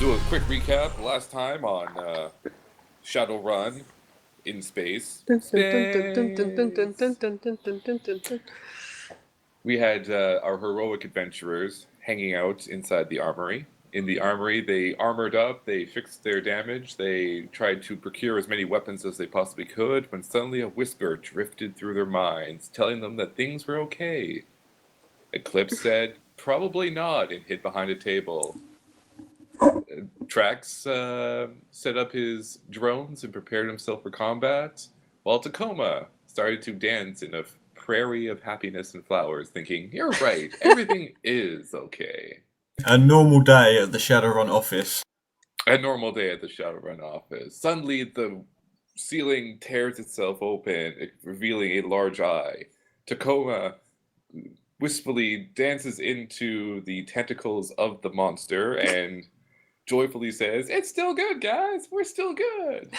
do a quick recap. Last time on Shadowrun in space, we had our heroic adventurers hanging out inside the armory. In the armory, they armored up, they fixed their damage, they tried to procure as many weapons as they possibly could, when suddenly a whisper drifted through their minds, telling them that things were okay. Eklipse said, "Probably not," and hid behind a table. Traxx set up his drones and prepared himself for combat, while Tacoma started to dance in a prairie of happiness and flowers, thinking, "You're right, everything is okay." A normal day at the Shadowrun office. A normal day at the Shadowrun office. Suddenly, the ceiling tears itself open, revealing a large eye. Tacoma wistfully dances into the tentacles of the monster and joyfully says, "It's still good, guys. We're still good."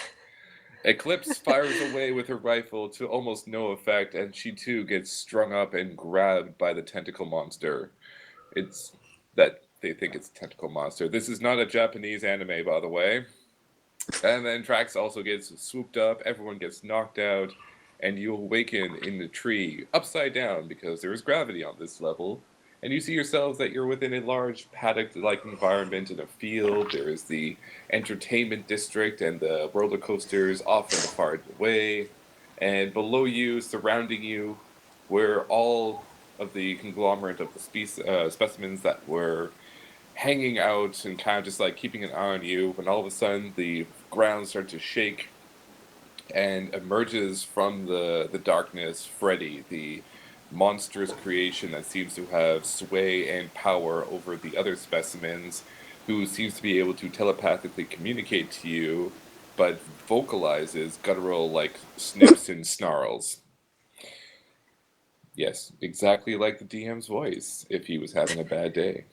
Eklipse fires away with her rifle to almost no effect, and she too gets strung up and grabbed by the tentacle monster. It's that they think it's a tentacle monster. This is not a Japanese anime, by the way. And then Traxx also gets swooped up, everyone gets knocked out, and you awaken in the tree, upside down, because there is gravity on this level. And you see yourselves that you're within a large paddock-like environment in a field. There is the entertainment district and the roller coasters off in the far away. And below you, surrounding you, were all of the conglomerate of the specimens that were hanging out and kind of just like keeping an eye on you. When all of a sudden the ground starts to shake and emerges from the darkness Freddy, the monstrous creation that seems to have sway and power over the other specimens, who seems to be able to telepathically communicate to you, but vocalizes guttural like snips and snarls. Yes, exactly like the DM's voice if he was having a bad day.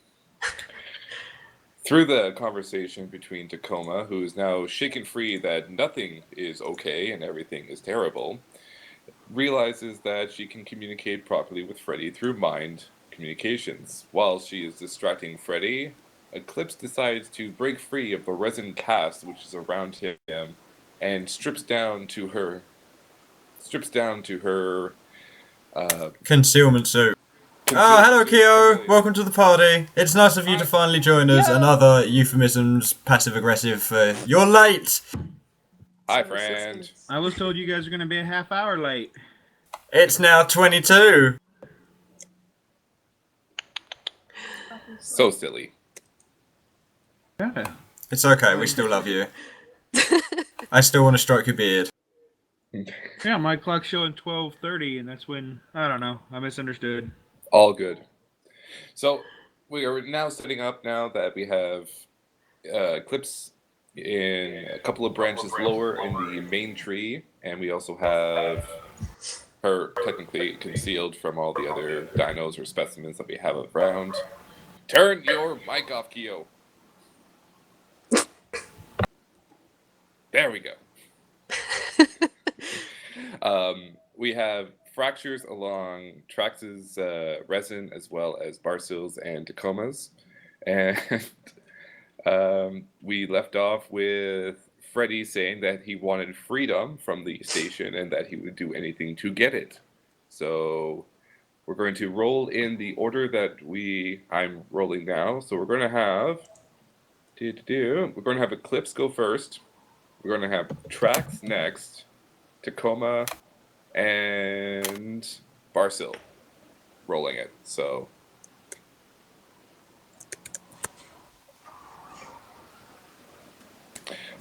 Through the conversation between Tacoma, who is now shaken free that nothing is okay and everything is terrible, realizes that she can communicate properly with Freddy through mind communications. While she is distracting Freddy, Eklipse decides to break free of the resin cast which is around him and strips down to her Concealment suit. Hello, Kyo. Welcome to the party. It's nice of you to finally join us. And other euphemisms, passive-aggressive. You're late. Hi, friend. I was told you guys were going to be a half hour late. It's now 22. So silly. Yeah. It's okay. We still love you. I still want to stroke your beard. Yeah, my clock's showing 12:30, and that's when, I don't know, I misunderstood. All good. So we are now setting up now that we have Eklipse in a couple of branches lower in the main tree, and we also have her technically concealed from all the other dinos or specimens that we have around. Turn your mic off, Kyo. There we go. We have fractures along Traxx's resin as well as Barscil's and Tacoma's. And we left off with Freddy saying that he wanted freedom from the station and that he would do anything to get it. So we're going to roll in the order that I'm rolling now. So we're going to have Eklipse go first. We're going to have Traxx next, Tacoma, and Barscil rolling it. So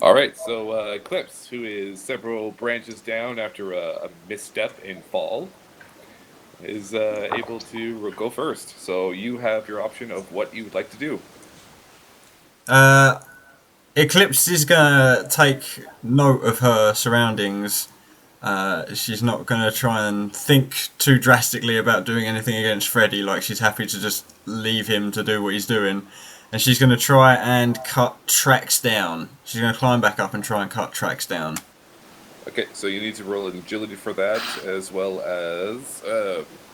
all right, so Eklipse, who is several branches down after a misstep and fall, is able to go first. So you have your option of what you would like to do. Eklipse is gonna take note of her surroundings. She's not gonna try and think too drastically about doing anything against Freddy. Like, she's happy to just leave him to do what he's doing. And she's gonna try and cut Traxx down. She's gonna climb back up and try and cut Traxx down. Okay, so you need to roll an agility for that, as well as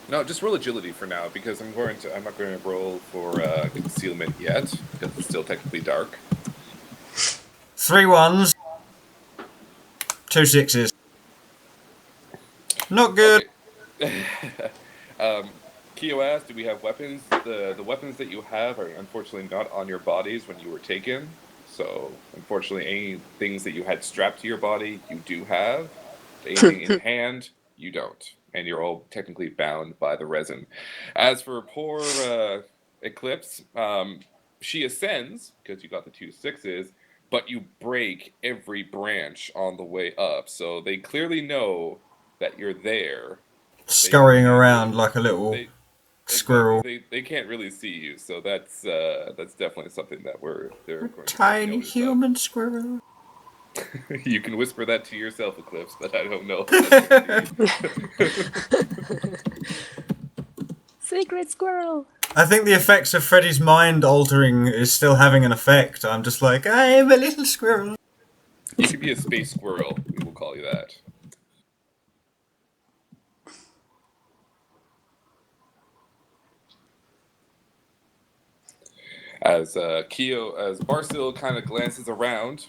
no, just roll agility for now, because I'm not going to roll for concealment yet, because it's still technically dark. 3 1s, 2 6s. Not good. Okay. Keo asked, do we have weapons? The weapons that you have are unfortunately not on your bodies when you were taken. So, unfortunately, any things that you had strapped to your body, you do have. Anything in hand, you don't. And you're all technically bound by the resin. As for poor Eklipse, she ascends, because you got the 2 6s, but you break every branch on the way up. So they clearly know that you're there. Scurrying around like a little They squirrel. Exactly. They can't really see you, so that's definitely something that they're going to take Tiny notice human squirrel. of. You can whisper that to yourself, Eclipse, but I don't know if that's gonna be. Secret squirrel. I think the effects of Freddy's mind altering is still having an effect. I'm just like, I'm a little squirrel. You could be a space squirrel. We will call you that. As Barscil kind of glances around,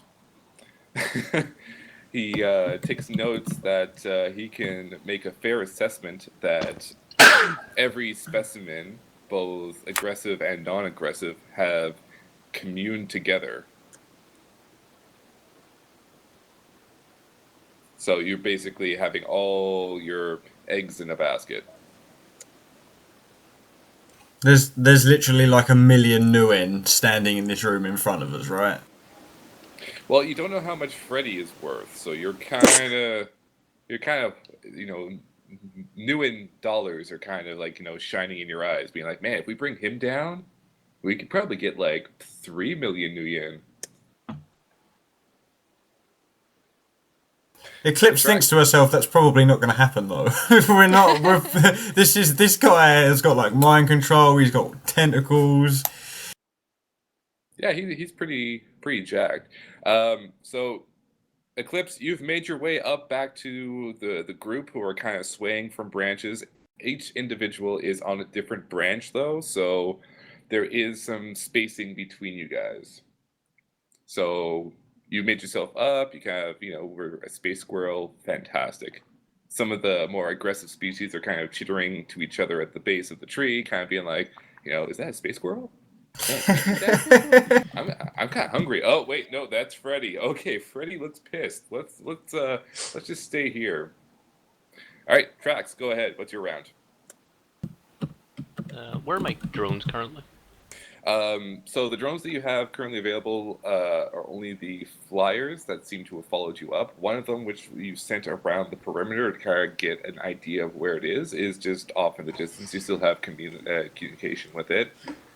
he takes notes that he can make a fair assessment that every specimen, both aggressive and non-aggressive, have communed together. So you're basically having all your eggs in a basket. There's literally like a million Nguyen standing in this room in front of us, right? Well, you don't know how much Freddy is worth, so you're kind of, Nguyen dollars are kind of like, shining in your eyes, being like, man, if we bring him down, we could probably get like 3 million Nguyen. Eklipse thinks to herself, that's probably not going to happen though. This guy has got like mind control. He's got tentacles. Yeah, he's pretty jacked. So Eklipse, you've made your way up back to the group who are kind of swaying from branches. Each individual is on a different branch though, so there is some spacing between you guys. So you made yourself up, you kind of, were a space squirrel, fantastic. Some of the more aggressive species are kind of chittering to each other at the base of the tree, kind of being like, is that a space squirrel? I'm kind of hungry. Oh wait, no, that's Freddy. Okay, Freddy looks pissed. Let's just stay here. All right, Traxx, go ahead. What's your round? Where are my drones currently? So the drones that you have currently available are only the flyers that seem to have followed you up. One of them, which you sent around the perimeter to kind of get an idea of where it is just off in the distance. You still have communication with it.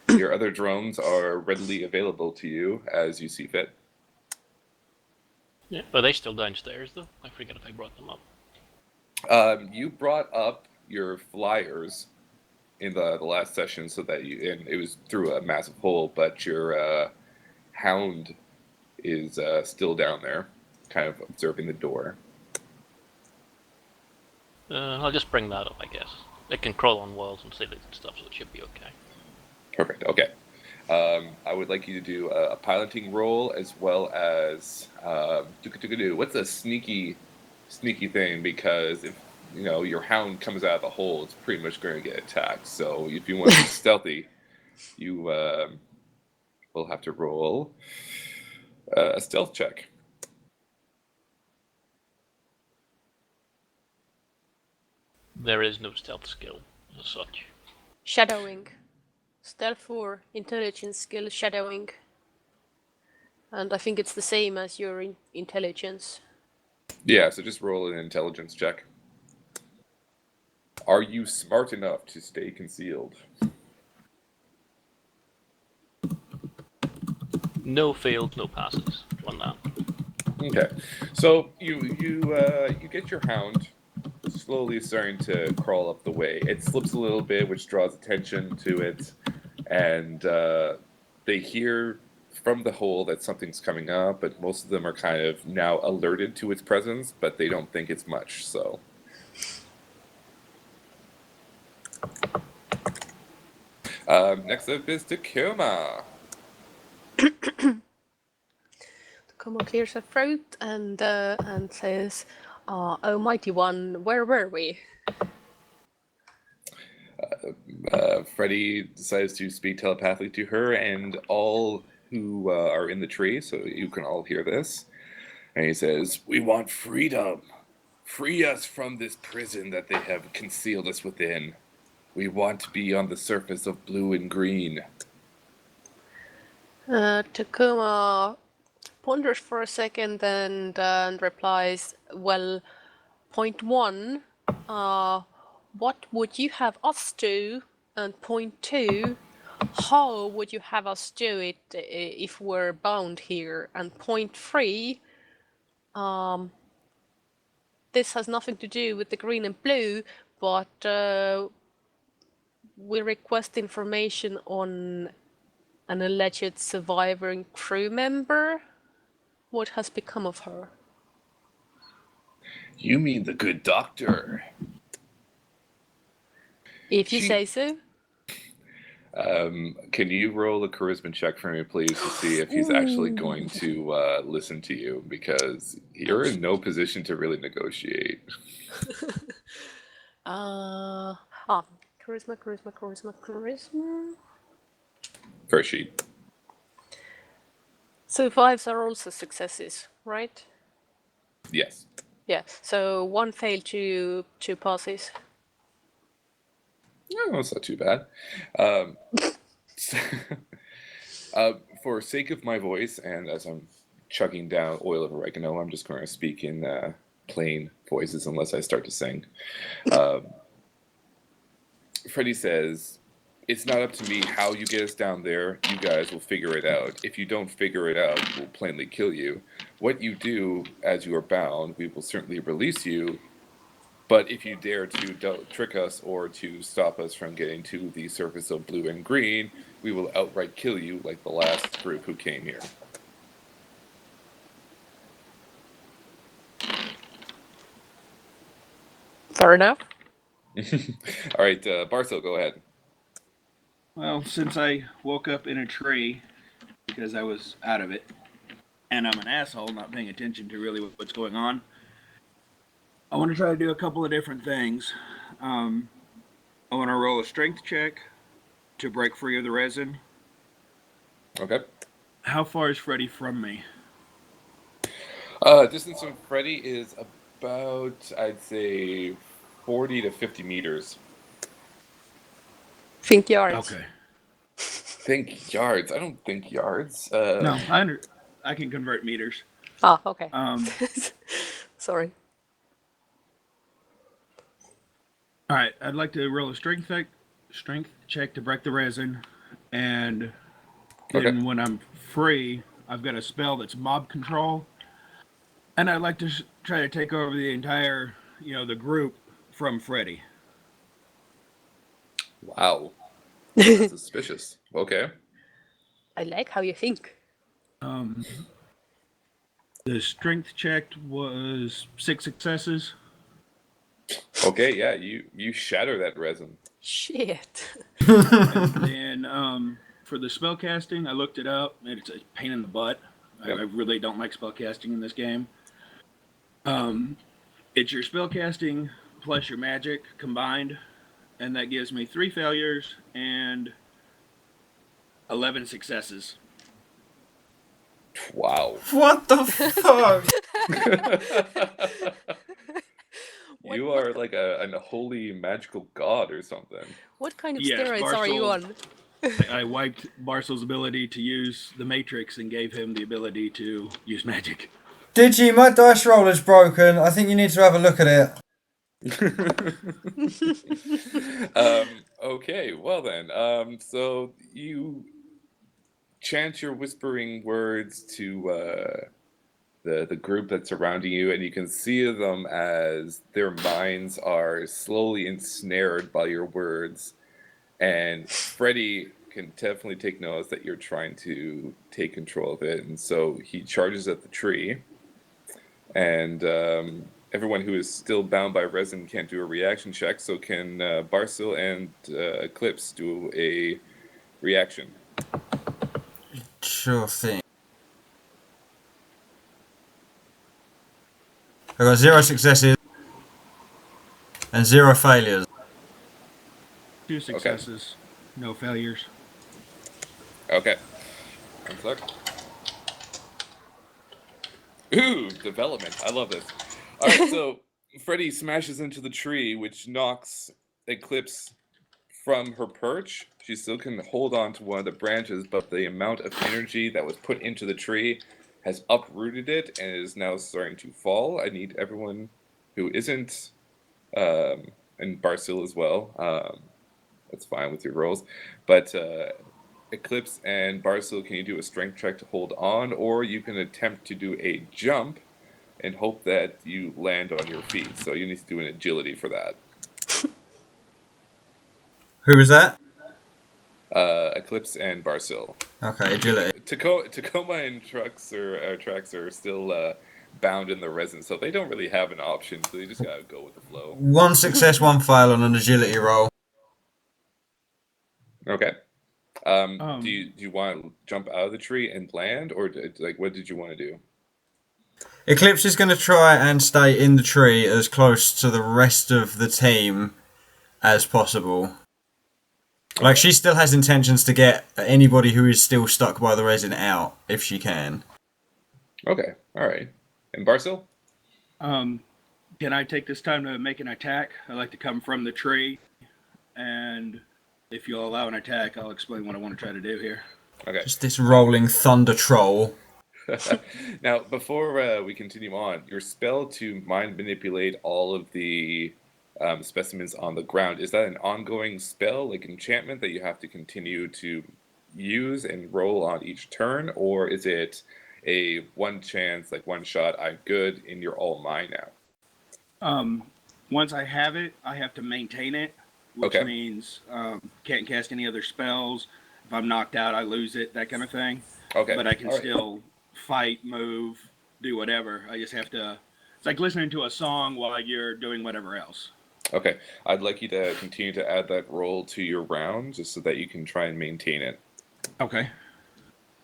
Your other drones are readily available to you as you see fit. Yeah, are they still downstairs though? I forget if I brought them up. You brought up your flyers in the last session, so that and it was through a massive hole, but your hound is still down there, kind of observing the door. I'll just bring that up, I guess. It can crawl on walls and ceilings and stuff, so it should be okay. Perfect. Okay. I would like you to do a piloting roll as well as what's a sneaky thing, because if your hound comes out of the hole, it's pretty much going to get attacked. So if you want to be stealthy, you will have to roll a stealth check. There is no stealth skill as such. Shadowing. Stealth 4, intelligence skill, shadowing. And I think it's the same as your intelligence. Yeah, so just roll an intelligence check. Are you smart enough to stay concealed? No fails, no passes on that. Okay, so you get your hound slowly starting to crawl up the way. It slips a little bit, which draws attention to it, and they hear from the hole that something's coming up, but most of them are kind of now alerted to its presence, but they don't think it's much, so. Tacoma Next up is Tacoma. Tacoma clears her throat and says, "Oh, mighty one, where were we?" Freddy decides to speak telepathically to her and all who are in the tree, so you can all hear this. And he says, "We want freedom. Free us from this prison that they have concealed us within. We want to be on the surface of blue and green." Tacoma ponders for a second and replies, "Well, point one, what would you have us do? And point two, how would you have us do it if we're bound here? And point three, this has nothing to do with the green and blue, but we request information on an alleged surviving crew member. What has become of her?" You mean the good doctor? If you She- say so. Can you roll a charisma check for me, please, to see if he's actually going to listen to you? Because you're in no position to really negotiate. Charisma. First sheet. So fives are also successes, right? Yes. Yeah. So one failed, two passes. No, it's not too bad. For sake of my voice, and as I'm chugging down oil of oregano, I'm just going to speak in plain voices unless I start to sing. Freddy says, "It's not up to me how you get us down there. You guys will figure it out. If you don't figure it out, we'll plainly kill you. What you do as you are bound, we will certainly release you. But if you dare to trick us or to stop us from getting to the surface of blue and green, we will outright kill you like the last group who came here." Fair enough. All right, Barscil, go ahead. Well, since I woke up in a tree because I was out of it, and I'm an asshole not paying attention to really what's going on, I want to try to do a couple of different things. I want to roll a strength check to break free of the resin. Okay. How far is Freddy from me? Distance from Freddy is about, I'd say, 40 to 50 meters. Think yards. Okay. Think yards. I don't think yards. No, I can convert meters. Ah, okay. Sorry. All right, I'd like to roll a strength check to break the resin, and then when I'm free, I've got a spell that's mob control, and I'd like to try to take over the entire, the group from Freddy. Wow. That's suspicious. Okay. I like how you think. The strength check was 6 successes. Okay, yeah, you shatter that resin. Shit. And then for the spell casting, I looked it up. It's a pain in the butt. Yep. I really don't like spell casting in this game. It's your spell casting plus your magic combined, and that gives me 3 failures and 11 successes. Wow. What the fuck? You are like an holy magical god or something. What kind of Yes, steroids are you on? I wiped Barscil's ability to use the Matrix and gave him the ability to use magic. Digi, my dice roller's broken. I think you need to have a look at it. Okay, well then. So you chant your whispering words to the group that's surrounding you, and you can see them as their minds are slowly ensnared by your words. And Freddy can definitely take notice that you're trying to take control of it, and so he charges at the tree. And everyone who is still bound by resin can't do a reaction check, so can Barscil and Eklipse do a reaction? Sure thing. I got 0 successes and 0 failures. 2 successes, no failures. Okay. One sec. Ooh, development. I love this. All right, so Freddy smashes into the tree, which knocks Eklipse from her perch. She still can hold on to one of the branches, but the amount of energy that was put into the tree has uprooted it and is now starting to fall. I need everyone who isn't, and Barscil as well. That's fine with your rolls. But Eklipse and Barscil, can you do a strength check to hold on, or you can attempt to do a jump and hope that you land on your feet. So you need to do an agility for that. Who was that? Eklipse and Barscil. Okay, agility. Tacoma and Traxx are still bound in the resin, so they don't really have an option. So they just gotta go with the flow. 1 success, 1 fail on an agility roll. Okay. Do you want to jump out of the tree and land, or like what did you want to do? Eklipse is going to try and stay in the tree as close to the rest of the team as possible. Like, she still has intentions to get anybody who is still stuck by the resin out, if she can. Okay, all right. And Barscil? Can I take this time to make an attack? I like to come from the tree, and if you'll allow an attack, I'll explain what I want to try to do here. Okay. Just this rolling thunder troll. Now, before we continue on, your spell to mind manipulate all of the specimens on the ground, is that an ongoing spell, like enchantment, that you have to continue to use and roll on each turn, or is it a one chance, like one shot, I'm good, and you're all mine now? Once I have it, I have to maintain it, which means can't cast any other spells. If I'm knocked out, I lose it, that kind of thing. Okay. But I can still fight, move, do whatever. I just have to... It's like listening to a song while you're doing whatever else. Okay. I'd like you to continue to add that roll to your round, just so that you can try and maintain it. Okay.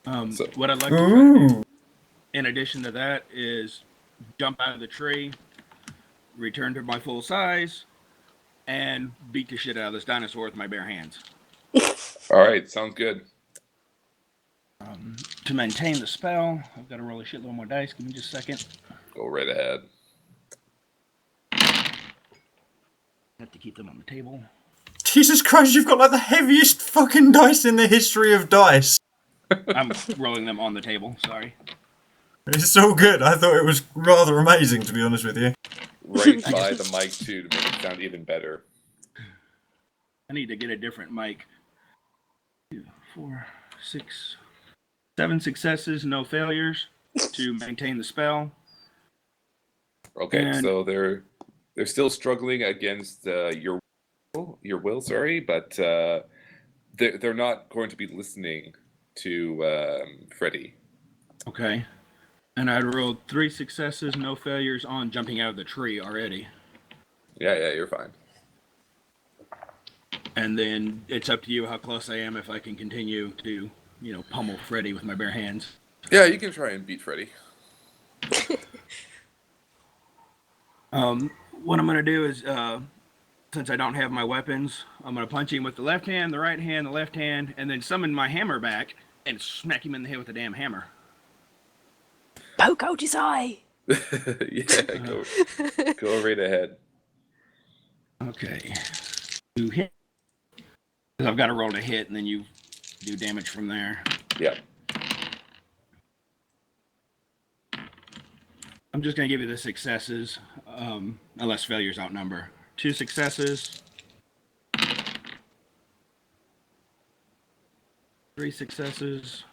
What I'd like to try to do, in addition to that, is jump out of the tree, return to my full size, and beat the shit out of this dinosaur with my bare hands. All right, sounds good. To maintain the spell, I've got to roll a shitload more dice. Give me just a second. Go right ahead. Have to keep them on the table. Jesus Christ, you've got like the heaviest fucking dice in the history of dice. I'm rolling them on the table, sorry. It's all good. I thought it was rather amazing, to be honest with you. Right by the mic, too, to make it sound even better. I need to get a different mic. 2, 4, 6, 7 successes, no failures to maintain the spell. Okay, so they're still struggling against your will, sorry, but they're not going to be listening to Freddy. Okay. And I rolled 3 successes, no failures on jumping out of the tree already. Yeah, you're fine. And then it's up to you how close I am if I can continue to, pummel Freddy with my bare hands. Yeah, you can try and beat Freddy. What I'm going to do is, since I don't have my weapons, I'm going to punch him with the left hand, the right hand, the left hand, and then summon my hammer back and smack him in the head with the damn hammer. Poke out his eye. Yeah, go right ahead. Okay. To hit. I've got to roll to hit, and then you do damage from there. Yeah. I'm just going to give you the successes, unless failures outnumber. 2 successes. 3 successes.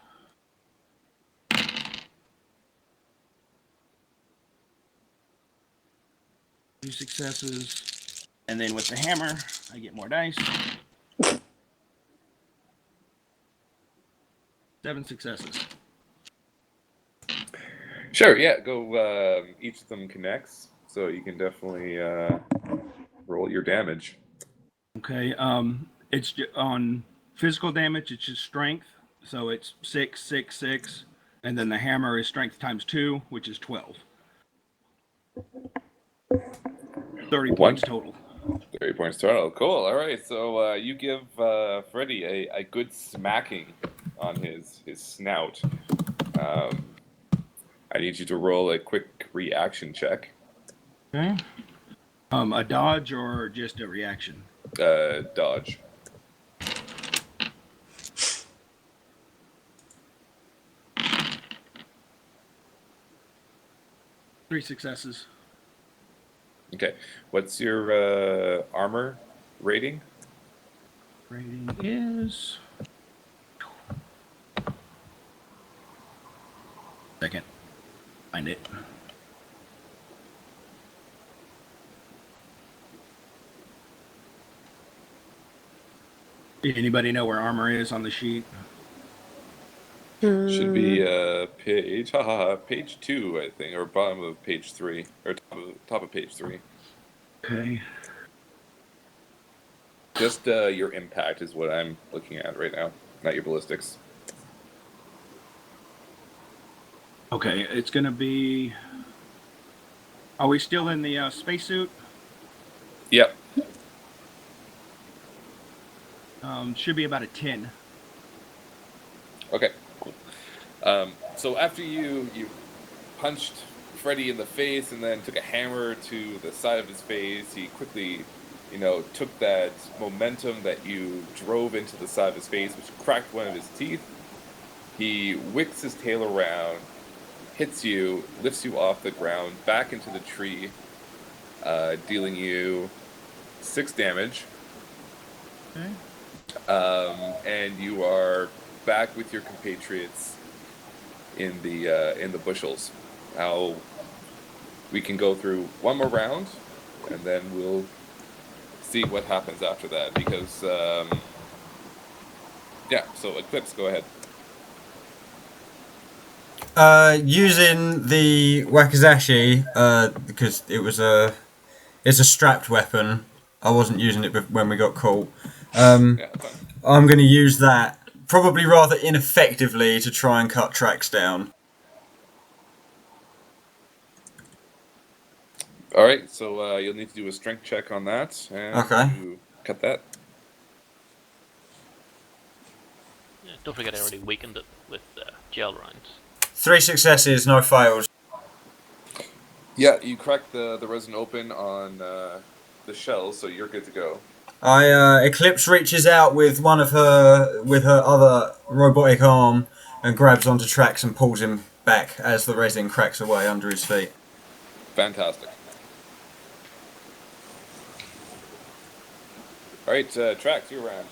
2 successes. And then with the hammer, I get more dice. 7 successes. Sure, yeah, go, each of them connects, so you can definitely roll your damage. Okay, it's on physical damage, it's just strength, so it's 6, 6, 6, and then the hammer is strength times 2, which is 12. 30 One. points total. 30 points total. Cool. All right. So you give Freddy a good smacking on his snout. I need you to roll a quick reaction check. Okay. A dodge or just a reaction? Dodge. Three successes. Okay. What's your armor rating? Rating is... Second. Find it. Anybody know where armor is on the sheet? Should be page 2, I think, or bottom of page 3, or top of page 3. Okay. Just your impact is what I'm looking at right now, not your ballistics. Okay, it's gonna be... Are we still in the spacesuit? Yep. Should be about a 10. Okay. Cool. So after you punched Freddy in the face and then took a hammer to the side of his face, he quickly, took that momentum that you drove into the side of his face, which cracked one of his teeth. He wicks his tail around, hits you, lifts you off the ground, back into the tree, dealing you 6 damage. Okay. And you are back with your compatriots in the bushels. Now we can go through one more round, and then we'll see what happens after that. Because so Eklipse, go ahead. Using the wakizashi, because it's a strapped weapon. I wasn't using it when we got caught. Yeah, fine. I'm going to use that probably rather ineffectively to try and cut Traxx down. All right, so you'll need to do a strength check on that, and Okay. you cut that. Yeah, don't forget I already weakened it with gel rounds. 3 successes, no fails. Yeah, you cracked the resin open on the shell, so you're good to go. Eklipse reaches out with her other robotic arm and grabs onto Traxx and pulls him back as the resin cracks away under his feet. Fantastic. All right, Traxx, you're around.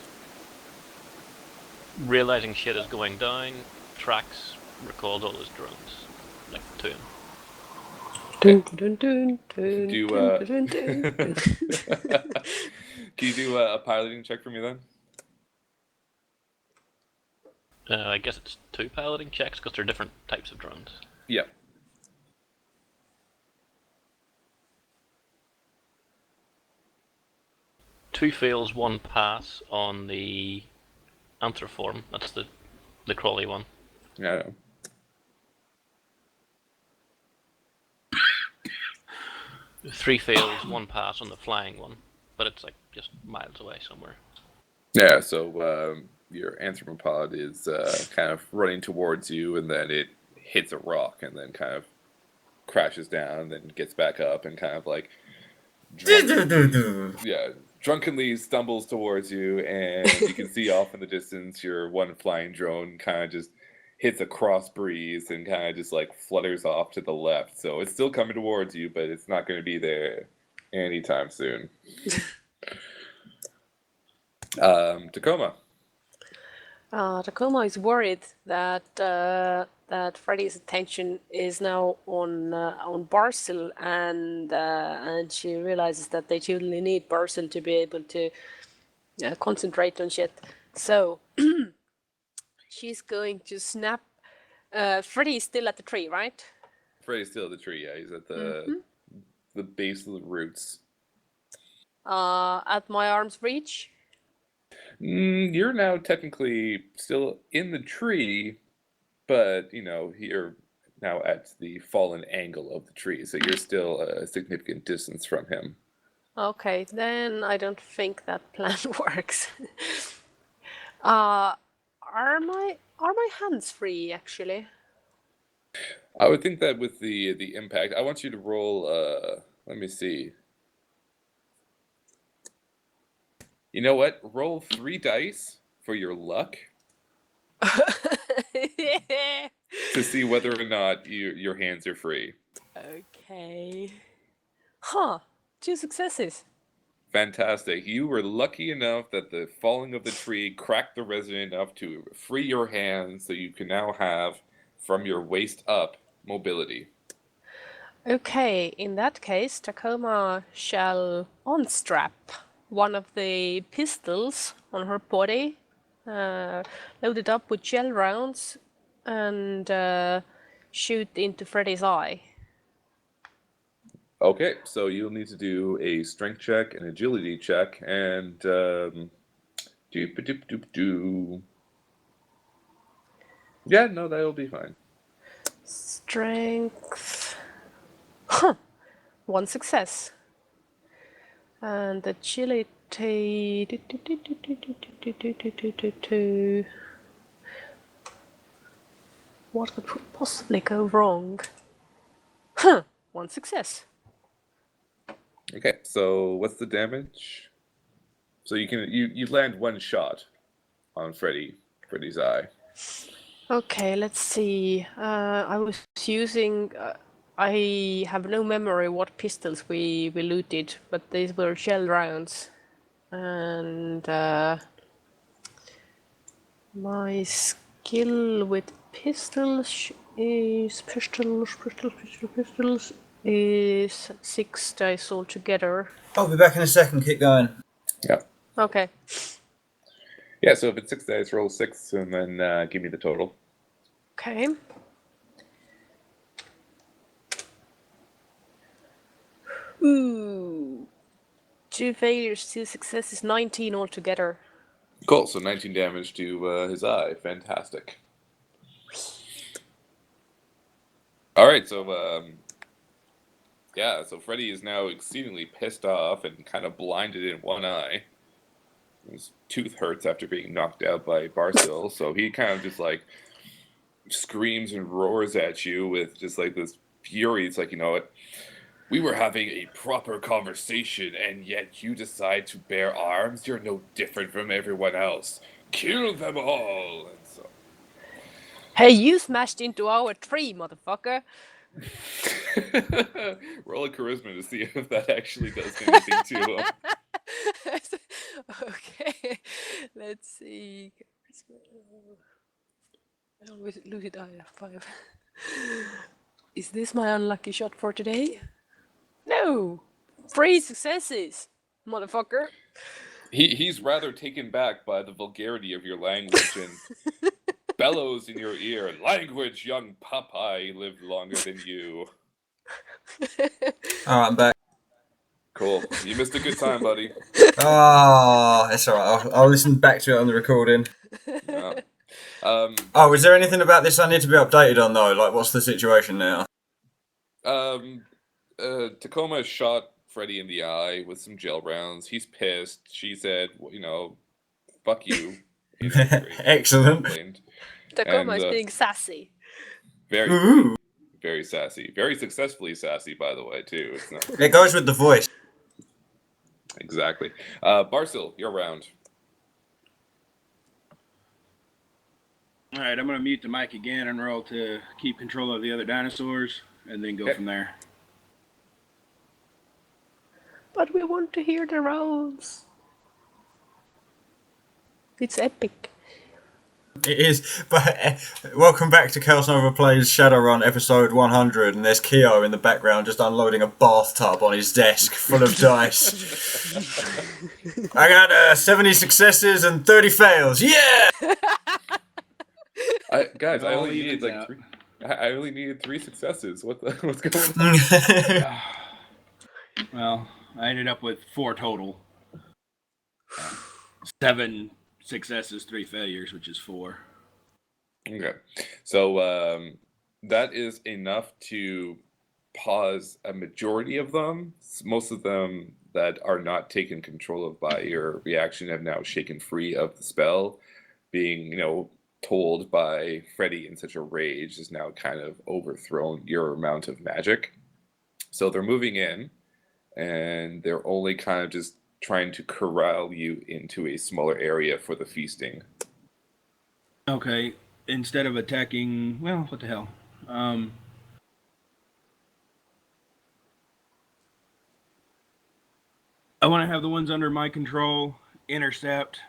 Realizing shit is going down, Traxx recalls all his drones, like to him. Dun, dun, dun, dun, Do dun, dun, dun, dun. Can you do a piloting check for me then? I guess it's 2 piloting checks because they're different types of drones. Yeah. Two fails, 1 pass on the Anthroform. That's the crawly one. Yeah. I know. Three fails, 1 pass on the flying one, but it's like just miles away somewhere. Yeah. So your anthropopod is kind of running towards you, and then it hits a rock, and then kind of crashes down, and then gets back up, and kind of like drunkenly stumbles towards you, and you can see off in the distance your one flying drone kind of just hits a cross breeze and kind of just like flutters off to the left. So it's still coming towards you, but it's not going to be there anytime soon. Tacoma. Tacoma is worried that that Freddy's attention is now on Barscil, and she realizes that they totally need Barscil to be able to concentrate on shit. So she's going to snap. Freddy is still at the tree, right? Freddy's still at the tree. Yeah, he's at the base of the roots. At my arm's reach. You're now technically still in the tree, but you're now at the fallen angle of the tree, so you're still a significant distance from him. Okay, then I don't think that plan works. Are my hands free actually? I would think that with the impact, I want you to roll. Let me see. You know what? Roll 3 dice for your luck to see whether or not your hands are free. Okay. Huh. 2 successes. Fantastic. You were lucky enough that the falling of the tree cracked the resin enough to free your hands, so you can now have, from your waist up, mobility. Okay, in that case, Tacoma shall unstrap one of the pistols on her body, load it up with gel rounds, and shoot into Freddy's eye. Okay, so you'll need to do a strength check, an agility check, and doop-a-doop-doop-doo. Yeah, no, that'll be fine. Strength. Huh. 1 success. And agility. What could possibly go wrong? Huh. 1 success. Okay, so what's the damage? So you land 1 shot on Freddy's eye. Okay, let's see. I was using. I have no memory what pistols we looted, but these were shell rounds, and my skill with pistols is 6 dice altogether. I'll be back in a second. Keep going. Yeah. Okay. Yeah, so if it's 6 dice, roll 6 and then give me the total. Okay. Ooh. 2 failures, 2 successes, 19 altogether. Cool, so 19 damage to his eye. Fantastic. Alright, so yeah, so Freddy is now exceedingly pissed off and kind of blinded in one eye. His tooth hurts after being knocked out by Barscil, so he kind of just like screams and roars at you with just like this fury. It's like, you know what? We were having a proper conversation, and yet you decide to bear arms? You're no different from everyone else. Kill them all! And so... Hey, you smashed into our tree, motherfucker. Roll a charisma to see if that actually does anything to him. Okay, let's see. I always lose it. I have 5. Is this my unlucky shot for today? No! 3 successes, motherfucker. He's rather taken back by the vulgarity of your language and bellows in your ear. Language, young Popeye lived longer than you. Alright, I'm back. Cool. You missed a good time, buddy. Oh, it's alright. I'll listen back to it on the recording. Yeah. Oh, is there anything about this I need to be updated on, though? Like, what's the situation now? Tacoma shot Freddy in the eye with some gel rounds. He's pissed. She said, well, you know, fuck you. Excellent. Tacoma is being sassy. Very, Ooh. very sassy. Very successfully sassy, by the way, too. It's not... It goes with the voice. Exactly. Barscil, you're round. All right, I'm going to mute the mic again and roll to keep control of the other dinosaurs, and then go from there. But we want to hear the rolls. It's epic. It is, but welcome back to Chaos Nova Plays Shadowrun episode 100, and there's Keo in the background just unloading a bathtub on his desk full of dice. I got 70 successes and 30 fails. Yeah! Guys, I only needed like 3. I only needed 3 successes. What's going on? Well, I ended up with 4 total. 7 successes, 3 failures, which is 4. Okay. So That is enough to pause a majority of them. Most of them that are not taken control of by your reaction have now shaken free of the spell. Being, told by Freddy in such a rage has now kind of overthrown your amount of magic. So they're moving in, and they're only kind of just trying to corral you into a smaller area for the feasting. Okay, instead of attacking, well, what the hell? I want to have the ones under my control intercept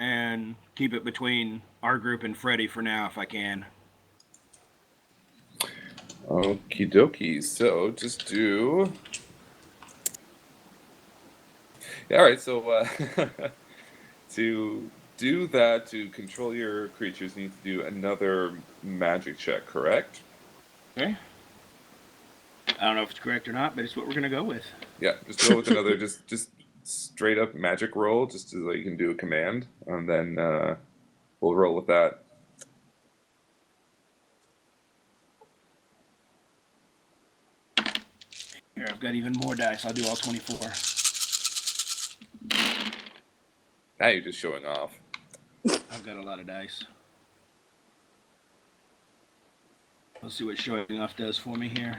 and keep it between our group and Freddy for now, if I can. Okie dokie. So just do. Yeah, all right. So to do that, to control your creatures, you need to do another magic check, correct? Okay. I don't know if it's correct or not, but it's what we're gonna go with. Yeah, just go with another, just straight up magic roll, just so you can do a command, and then we'll roll with that. Here, I've got even more dice. I'll do all 24. Now you're just showing off. I've got a lot of dice. Let's see what showing off does for me here.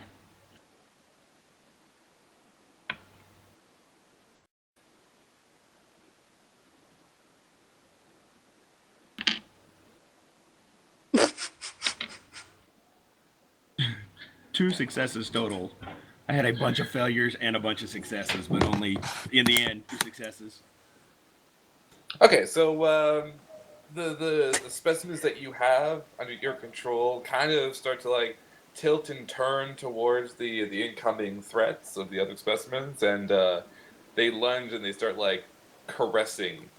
Two successes total. I had a bunch of failures and a bunch of successes, but only in the end 2 successes. Okay, so the specimens that you have under your control kind of start to like tilt and turn towards the incoming threats of the other specimens, and they lunge and they start like caressing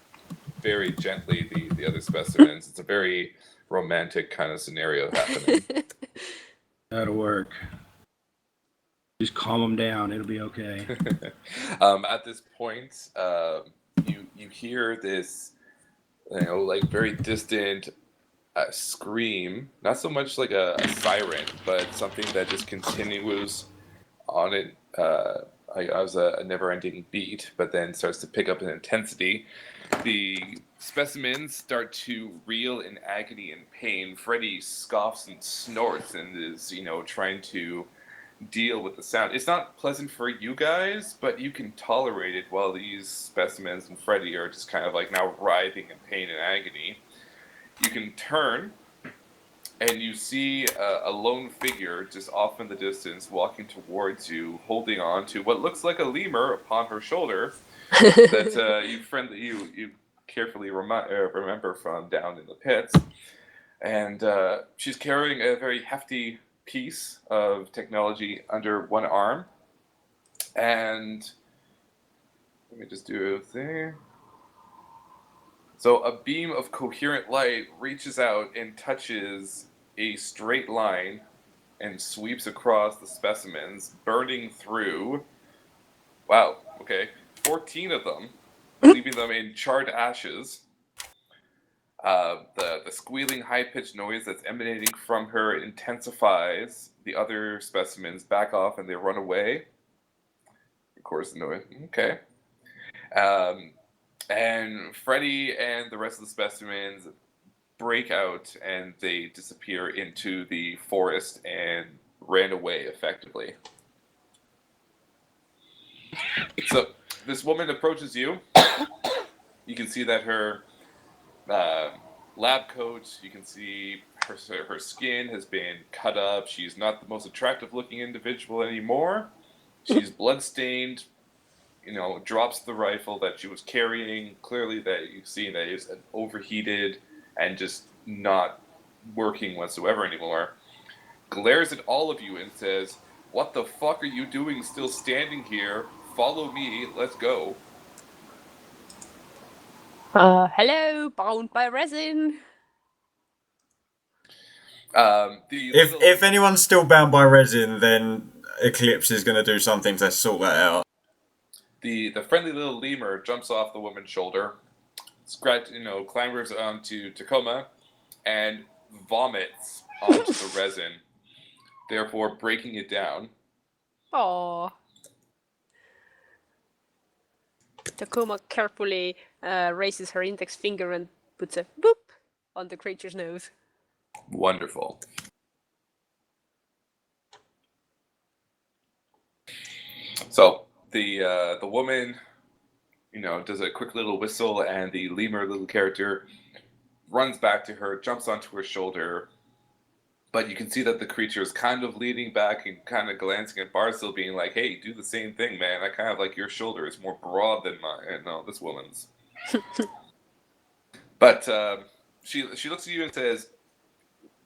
very gently the other specimens. It's a very romantic kind of scenario happening. That'll work. Just calm them down. It'll be okay. At this point, you hear this, like very distant scream. Not so much like a siren, but something that just continues on it. As a never-ending beat, but then starts to pick up in intensity. The specimens start to reel in agony and pain. Freddy scoffs and snorts and is, trying to deal with the sound. It's not pleasant for you guys, but you can tolerate it while these specimens and Freddy are just kind of like now writhing in pain and agony. You can turn, and you see a lone figure just off in the distance walking towards you, holding on to what looks like a lemur upon her shoulder that you carefully remember from down in the pits. And she's carrying a very hefty piece of technology under one arm. And let me just do a thing. So a beam of coherent light reaches out and touches a straight line and sweeps across the specimens, burning through, 14 of them, leaving them in charred ashes. The squealing, high-pitched noise that's emanating from her intensifies. The other specimens back off and they run away. Of course, the noise. Okay. And Freddy and the rest of the specimens break out and they disappear into the forest and ran away effectively. So this woman approaches you. You can see that her lab coat, you can see her skin has been cut up. She's not the most attractive looking individual anymore. She's bloodstained, drops the rifle that she was carrying. Clearly that you've seen that it's overheated and just not working whatsoever anymore. Glares at all of you and says, "What the fuck are you doing still standing here? Follow me, let's go." Hello, bound by resin. If anyone's still bound by resin, then Eklipse is going to do something to sort that out. The friendly little lemur jumps off the woman's shoulder, clambers onto Tacoma, and vomits onto the resin. therefore breaking it down. Aww. Tacoma carefully raises her index finger and puts a boop on the creature's nose. Wonderful. So the woman, does a quick little whistle, and the lemur little character runs back to her, jumps onto her shoulder. But you can see that the creature is kind of leaning back and kind of glancing at Barscil, being like, "Hey, do the same thing, man. I kind of like your shoulder. It's more broad than mine." No, this woman's. But she looks at you and says,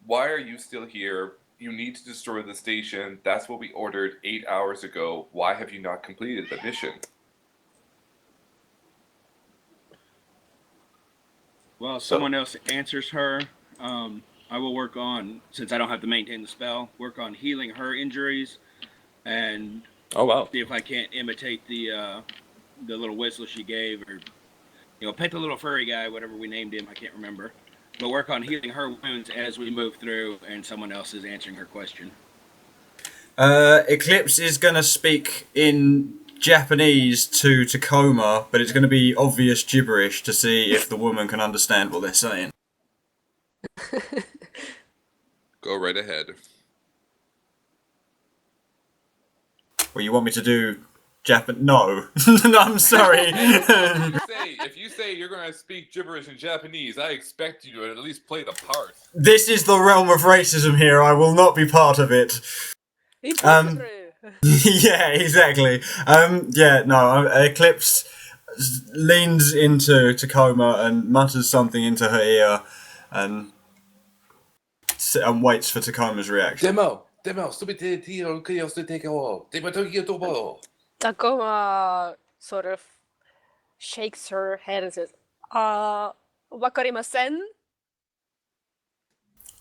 "Why are you still here? You need to destroy the station. That's what we ordered 8 hours ago. Why have you not completed the mission?" Well, someone else answers her. I will work on, since I don't have to maintain the spell, work on healing her injuries, and see if I can't imitate the little whistle she gave, or pet the little furry guy, whatever we named him. I can't remember. But work on healing her wounds as we move through, and someone else is answering her question. Eklipse is going to speak in Japanese to Tacoma, but it's going to be obvious gibberish to see if the woman can understand what they're saying. Go right ahead. Well, you want me to do No. No, I'm sorry. If you say you're going to speak gibberish in Japanese, I expect you to at least play the part. This is the realm of racism here. I will not be part of it. Yeah, exactly. Eklipse leans into Tacoma and mutters something into her ear and waits for Tacoma's reaction. Tacoma sort of shakes her head and says, wakarimasen?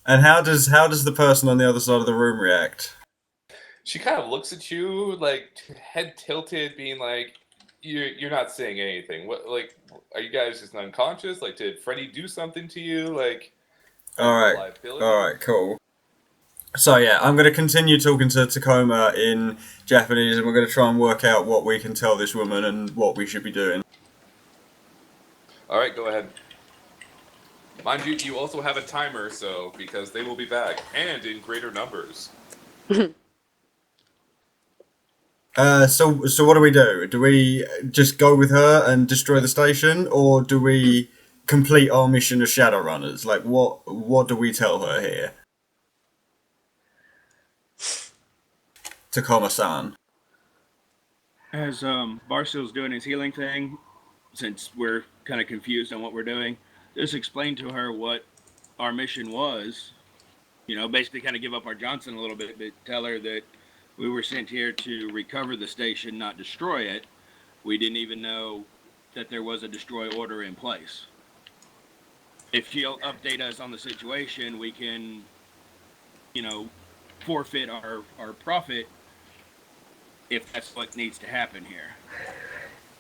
And how does the person on the other side of the room react? She kind of looks at you, like, head tilted, being like, you're not saying anything. What, like, are you guys just unconscious? Like, did Freddy do something to you? Like, alright, cool. So yeah, I'm going to continue talking to Tacoma in Japanese, and we're going to try and work out what we can tell this woman and what we should be doing. Alright, go ahead. Mind you, you also have a timer, because they will be back, and in greater numbers. So what do we do? Do we just go with her and destroy the station, or do we complete our mission as Shadowrunners? Like, what do we tell her here? Tacoma-san. As Barscil's doing his healing thing, since we're kind of confused on what we're doing, just explain to her what our mission was. Basically kind of give up our Johnson a little bit, but tell her that we were sent here to recover the station, not destroy it. We didn't even know that there was a destroy order in place. If she'll update us on the situation, we can, forfeit our profit if that's what needs to happen here.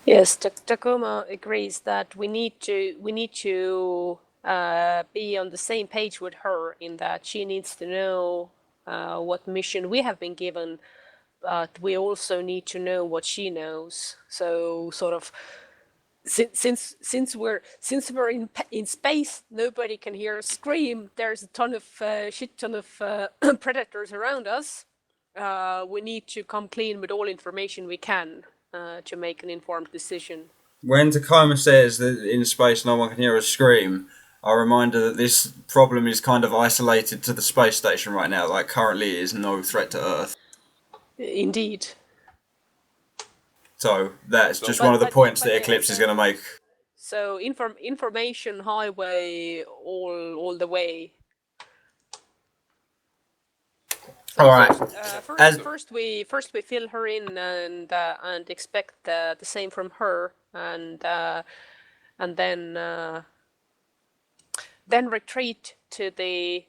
Yes, Tacoma agrees that we need to be on the same page with her in that she needs to know what mission we have been given, but we also need to know what she knows. So sort of since we're in space, nobody can hear us scream. There's a ton of shit ton of predators around us. We need to come clean with all information we can to make an informed decision. When Tacoma says that in space no one can hear us scream, I remind her that this problem is kind of isolated to the space station right now. Like, currently is no threat to Earth. Indeed. So that's just one of the points that Eklipse is going to make. So information highway all the way. All right. First we fill her in and expect the same from her, and then retreat to the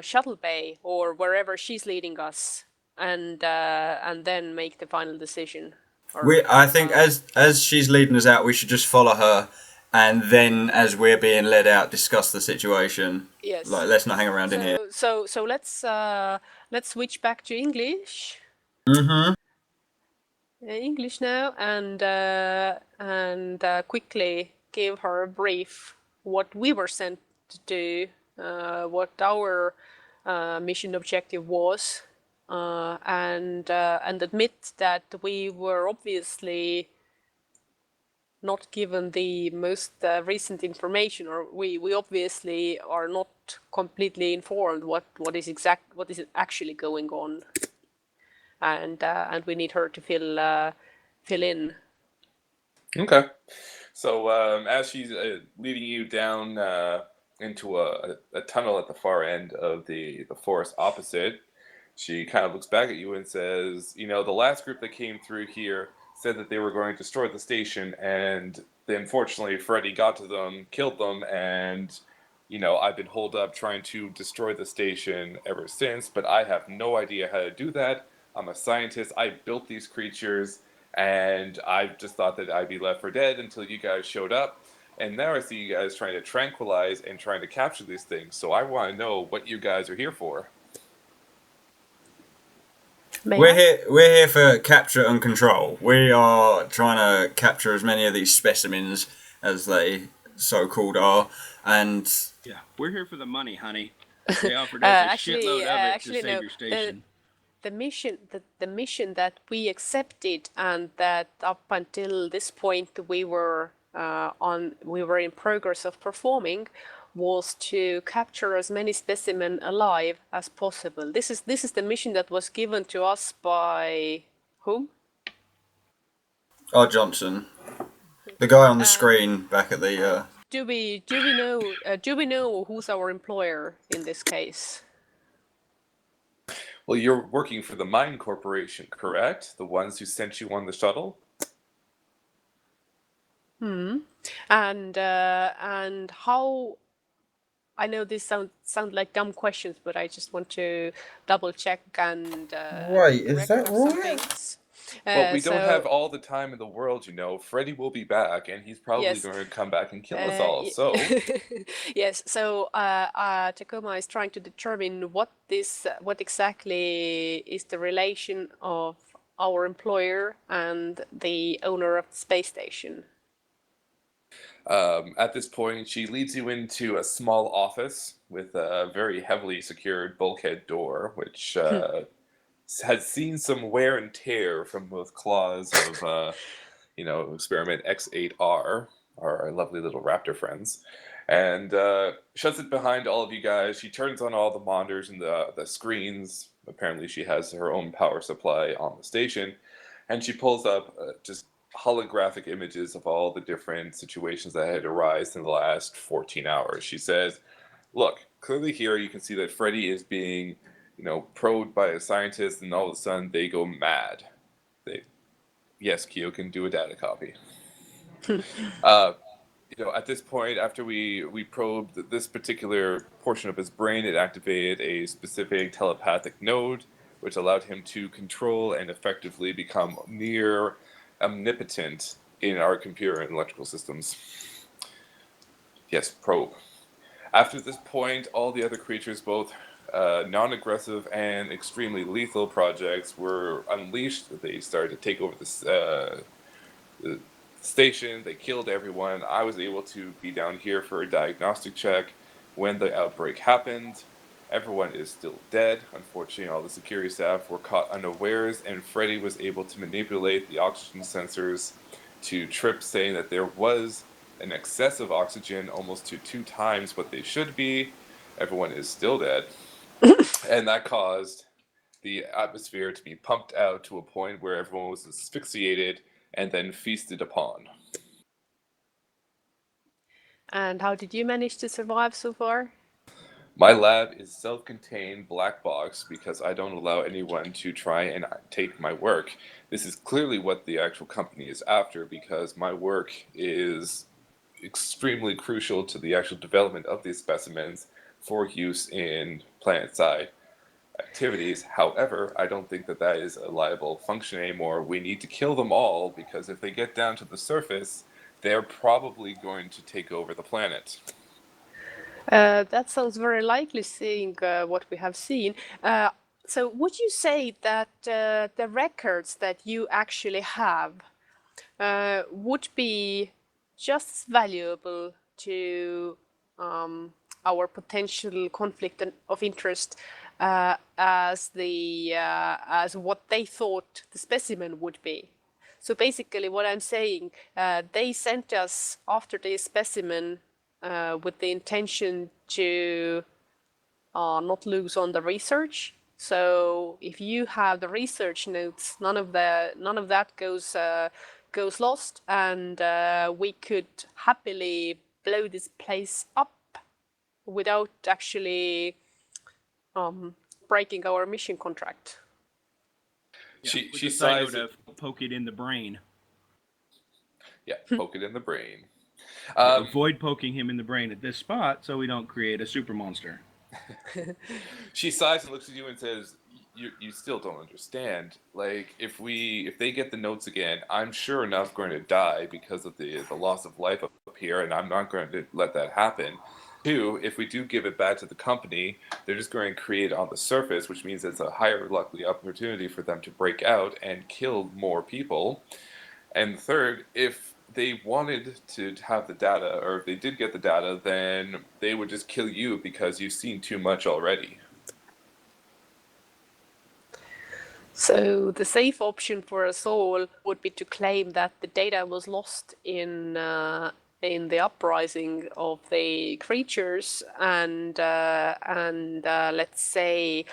shuttle bay or wherever she's leading us, and then make the final decision. I think as she's leading us out, we should just follow her and then as we're being led out, discuss the situation. Yes. Like, let's not hang around in here. So let's switch back to English. Mm-hmm. English now, and quickly give her a brief what we were sent to do, what our mission objective was, and admit that we were obviously not given the most recent information, or we obviously are not completely informed what is actually going on, and we need her to fill in. Okay. So as she's leading you down into a tunnel at the far end of the forest opposite, she kind of looks back at you and says, you know, the last group that came through here said that they were going to destroy the station, and unfortunately Freddy got to them, killed them, and, you know, I've been holed up trying to destroy the station ever since, but I have no idea how to do that. I'm a scientist. I built these creatures, and I just thought that I'd be left for dead until you guys showed up. And now I see you guys trying to tranquilize and trying to capture these things. So I want to know what you guys are here for. We're here for capture and control. We are trying to capture as many of these specimens as they so-called are, and Yeah, we're here for the money, honey. They offered us a shitload of it to save your station. The mission that we accepted, and that up until this point we were in progress of performing, was to capture as many specimens alive as possible. This is the mission that was given to us by whom? R. Johnson, the guy on the screen back at the. Do we know who's our employer in this case? Well, you're working for the Mine Corporation, correct? The ones who sent you on the shuttle? And how? I know this sound like dumb questions, but I just want to double check and Wait, is that record some right? things. Well, we don't have all the time in the world, you know. Freddy will be back, and he's probably Yes. going to come back and kill us all. So Yes, so Tacoma is trying to determine what exactly is the relation of our employer and the owner of the space station. at this point, she leads you into a small office with a very heavily secured bulkhead door, which has seen some wear and tear from both claws of, experiment X8R, our lovely little raptor friends, and shuts it behind all of you guys. She turns on all the monitors and the screens. Apparently, she has her own power supply on the station, and she pulls up just holographic images of all the different situations that had arisen in the last 14 hours. She says, look, clearly here you can see that Freddy is being, probed by a scientist, and all of a sudden they go mad. Yes, Kyo can do a data copy. At this point, after we probed this particular portion of his brain, it activated a specific telepathic node, which allowed him to control and effectively become near omnipotent in our computer and electrical systems. Yes, probe. After this point, all the other creatures, both non-aggressive and extremely lethal projects, were unleashed. They started to take over the station. They killed everyone. I was able to be down here for a diagnostic check. When the outbreak happened, everyone is still dead. Unfortunately, all the security staff were caught unawares, and Freddy was able to manipulate the oxygen sensors to trip, saying that there was an excess of oxygen, almost to 2 times what they should be. Everyone is still dead. And that caused the atmosphere to be pumped out to a point where everyone was asphyxiated and then feasted upon. And how did you manage to survive so far? My lab is self-contained black box because I don't allow anyone to try and take my work. This is clearly what the actual company is after, because my work is extremely crucial to the actual development of these specimens for use in planet-side activities. However, I don't think that is a liable function anymore. We need to kill them all, because if they get down to the surface, they're probably going to take over the planet. That sounds very likely, seeing what we have seen. So, would you say that the records that you actually have would be just as valuable to our potential conflict of interest as as what they thought the specimen would be? So basically, what I'm saying, they sent us after the specimen with the intention to not lose on the research. So if you have the research notes, none of that goes lost, and we could happily blow this place up without actually breaking our mission contract. Yeah, She sighs sighs. poke it in the brain. Yeah, poke it in the brain. Avoid poking him in the brain at this spot so we don't create a super monster. She sighs and looks at you and says, "You still don't understand. Like, if they get the notes again, I'm sure enough going to die because of the loss of life up here, and I'm not going to let that happen. Two, if we do give it back to the company, they're just going to create it on the surface, which means it's a higher likely opportunity for them to break out and kill more people. And third, if they wanted to have the data, or if they did get the data, then they would just kill you because you've seen too much already." So the safe option for us all would be to claim that the data was lost in the uprising of the creatures, and let's say,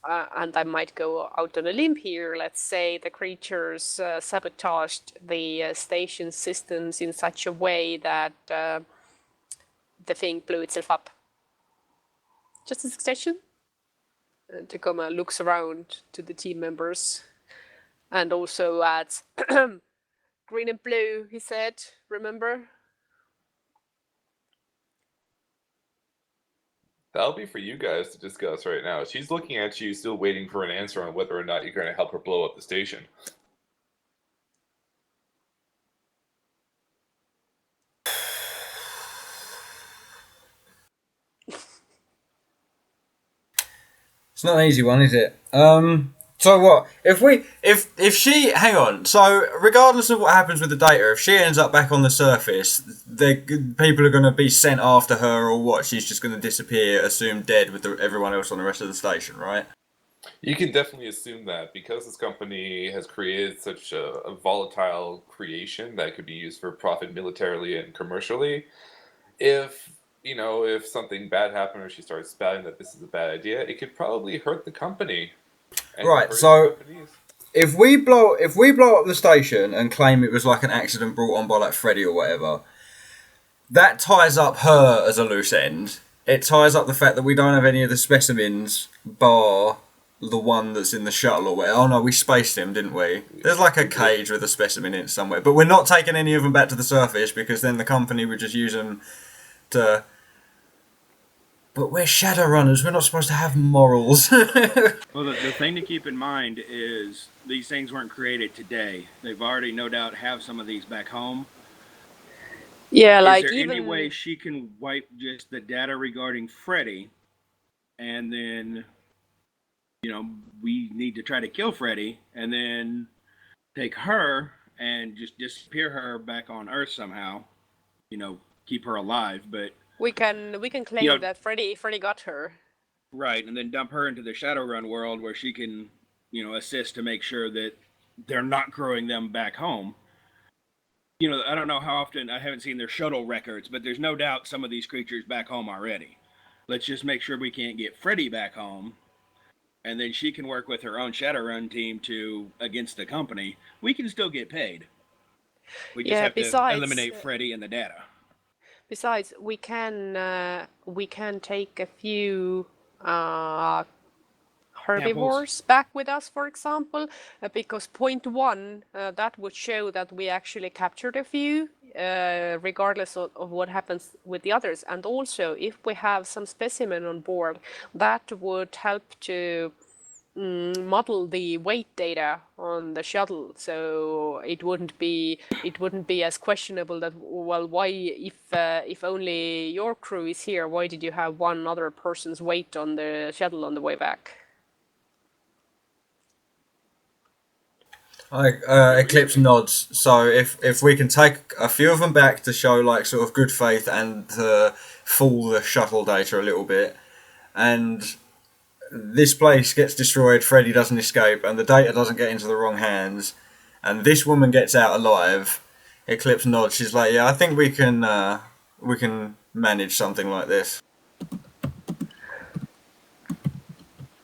and I might go out on a limb here. Let's say the creatures sabotaged the station systems in such a way that the thing blew itself up. Just a suggestion. Tacoma looks around to the team members and also adds, "Green and blue," he said, "remember?" That'll be for you guys to discuss right now. She's looking at you, still waiting for an answer on whether or not you're going to help her blow up the station. It's not an easy one, is it? So what? If she hang on. So regardless of what happens with the data, if she ends up back on the surface, people are going to be sent after her, or what? She's just going to disappear, assumed dead with everyone else on the rest of the station, right? You can definitely assume that because this company has created such a volatile creation that could be used for profit militarily and commercially. If something bad happened or she starts spouting that this is a bad idea, it could probably hurt the company. And Right, hurt so- companies. If we blow up the station and claim it was like an accident brought on by like Freddy or whatever, that ties up her as a loose end. It ties up the fact that we don't have any of the specimens, bar the one that's in the shuttle or whatever. Oh no, we spaced him, didn't we? There's like a cage with a specimen in it somewhere, but we're not taking any of them back to the surface because then the company would just use them to. But we're Shadowrunners. We're not supposed to have morals. Well, the thing to keep in mind is these things weren't created today. They've already, no doubt, have some of these back home. Yeah, like is there even any way she can wipe just the data regarding Freddy, and then, we need to try to kill Freddy, and then take her and just disappear her back on Earth somehow, keep her alive, but we can claim know- that Freddy got her. right, and then dump her into the Shadowrun world where she can, assist to make sure that they're not growing them back home. I don't know how often, I haven't seen their shuttle records, but there's no doubt some of these creatures back home already. Let's just make sure we can't get Freddy back home, and then she can work with her own Shadowrun team against the company. We can still get paid. We just have to eliminate Freddy and the data. Besides, we can take a few herbivores back with us, for example, because point one, that would show that we actually captured a few, regardless of what happens with the others. And also, if we have some specimen on board, that would help to model the weight data on the shuttle, so it wouldn't be as questionable that, well, why, if only your crew is here, why did you have one other person's weight on the shuttle on the way back? Eklipse nods. So if we can take a few of them back to show like sort of good faith and to fool the shuttle data a little bit, and this place gets destroyed, Freddy doesn't escape, and the data doesn't get into the wrong hands, and this woman gets out alive, Eklipse nods. She's like, yeah, I think we can manage something like this.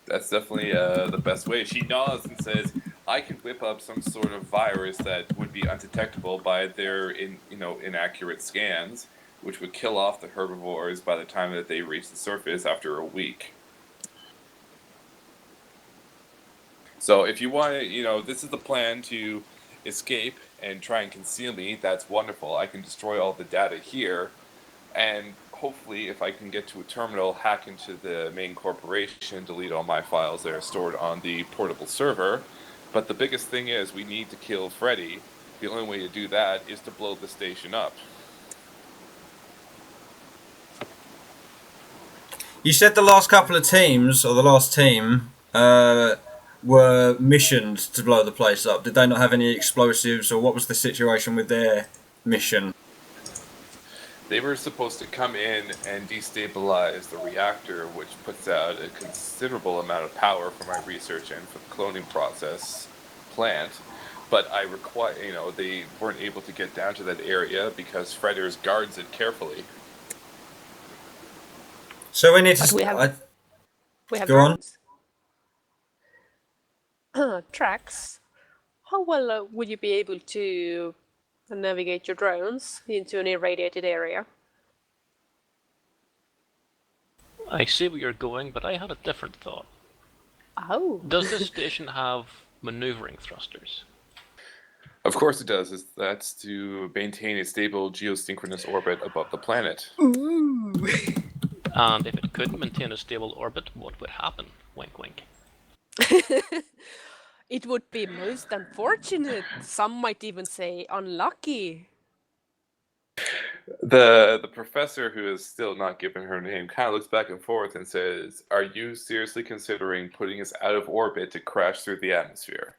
That's definitely the best way. She nods and says, I can whip up some sort of virus that would be undetectable by their inaccurate scans, which would kill off the herbivores by the time that they reach the surface after a week. So if you want to, this is the plan to escape and try and conceal me, that's wonderful. I can destroy all the data here, and hopefully if I can get to a terminal, hack into the main corporation, delete all my files that are stored on the portable server. But the biggest thing is we need to kill Freddy. The only way to do that is to blow the station up. You said the last couple of teams, or the last team, were missioned to blow the place up. Did they not have any explosives, or what was the situation with their mission? They were supposed to come in and destabilize the reactor, which puts out a considerable amount of power for my research and for the cloning process plant. But they weren't able to get down to that area because Fredders guards it carefully. So we need to... We have Go on. drones. Traxx, how well would you be able to navigate your drones into an irradiated area? I see where you're going, but I had a different thought. Oh. Does this station have maneuvering thrusters? Of course it does. That's to maintain a stable geosynchronous orbit above the planet. Ooh. And if it couldn't maintain a stable orbit, what would happen? Wink, wink. It would be most unfortunate. Some might even say unlucky. The professor, who is still not given her name, kind of looks back and forth and says, are you seriously considering putting us out of orbit to crash through the atmosphere?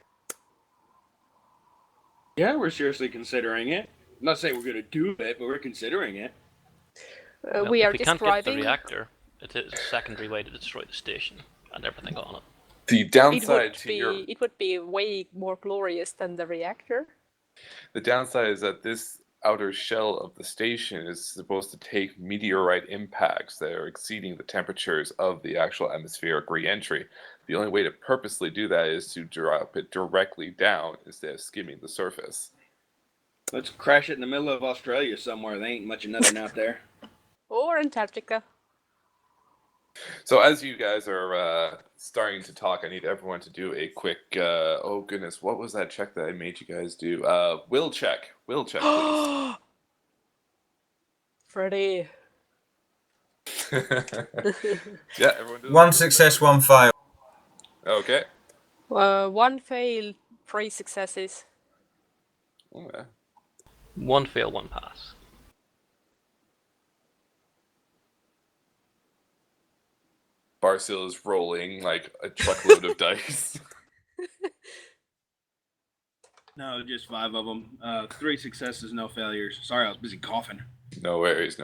Yeah, we're seriously considering it. I'm not saying we're going to do it, but we're considering it. Well, we are if we can't get the describing... reactor, it is a secondary way to destroy the station and everything on it. The downside to It would be way more glorious than the reactor. The downside is that this outer shell of the station is supposed to take meteorite impacts that are exceeding the temperatures of the actual atmospheric re-entry. The only way to purposely do that is to drop it directly down instead of skimming the surface. Let's crash it in the middle of Australia somewhere. There ain't much of nothing out there. Or Antarctica. So as you guys are starting to talk, I need everyone to do a quick, oh goodness, what was that check that I made you guys do? Will check, please. Freddy. Yeah, everyone does. One success, one fail. Okay. One fail, 3 successes. Okay. 1 fail, 1 pass. Barscil is rolling like a truckload of dice. No, just 5 of them. 3 successes, no failures. Sorry, I was busy coughing. No worries.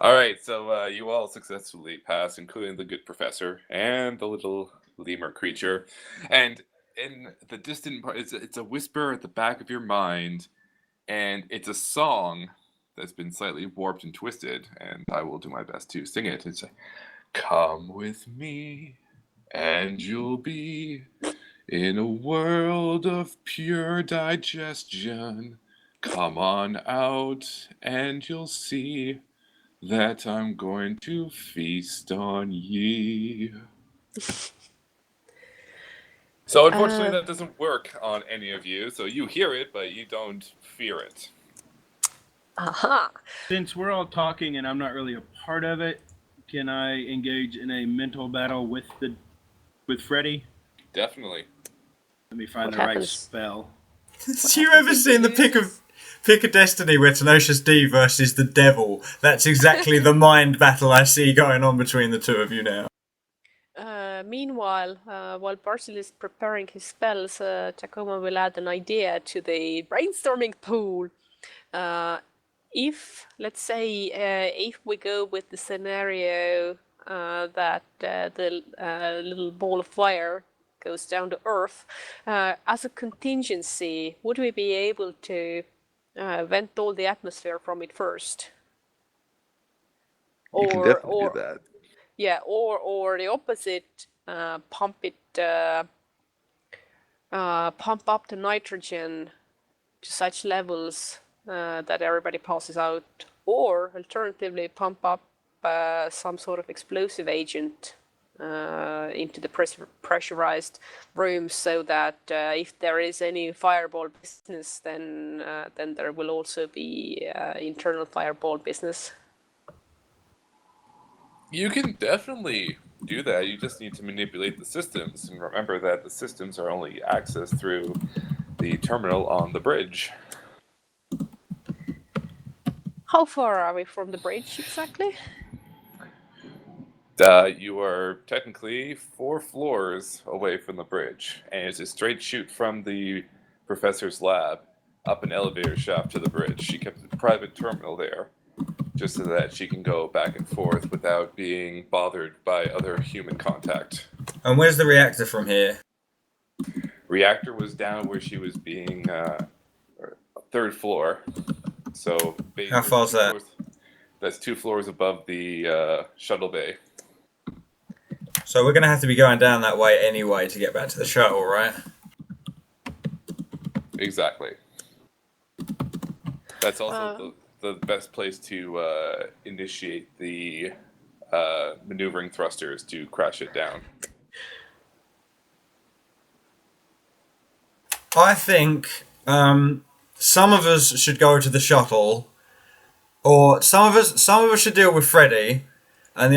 All right, so you all successfully pass, including the good professor and the little lemur creature. And in the distant part, it's a whisper at the back of your mind, and it's a song that's been slightly warped and twisted, and I will do my best to sing it. It's like, come with me, and you'll be in a world of pure digestion. Come on out, and you'll see that I'm going to feast on ye. So unfortunately that doesn't work on any of you, so you hear it, but you don't fear it. Aha! Since we're all talking and I'm not really a part of it, can I engage in a mental battle with Freddy? Definitely. Let me find What the right happens? spell. Have you ever seen the Pick of Destiny where Tenacious D versus the Devil? That's exactly the mind battle I see going on between the two of you now. Meanwhile, while Barscil is preparing his spells, Tacoma will add an idea to the brainstorming pool. If, let's say, if we go with the scenario that the little ball of fire goes down to Earth, as a contingency, would we be able to vent all the atmosphere from it first? You can definitely do that. Yeah, or the opposite, pump up the nitrogen to such levels that everybody passes out, or alternatively pump up some sort of explosive agent into the pressurized rooms, so that if there is any fireball business, then there will also be internal fireball business. You can definitely do that. You just need to manipulate the systems, and remember that the systems are only accessed through the terminal on the bridge. How far are we from the bridge exactly? You are technically 4 floors away from the bridge, and it's a straight shoot from the professor's lab up an elevator shaft to the bridge. She kept a private terminal there, just so that she can go back and forth without being bothered by other human contact. And where's the reactor from here? Reactor was down where she was being 3rd floor. So How far's that? That's 2 floors above the shuttle bay. So we're going to have to be going down that way anyway to get back to the shuttle, right? Exactly. That's also the best place to initiate the maneuvering thrusters to crash it down. I think some of us should go to the shuttle, or some of us should deal with Freddy, and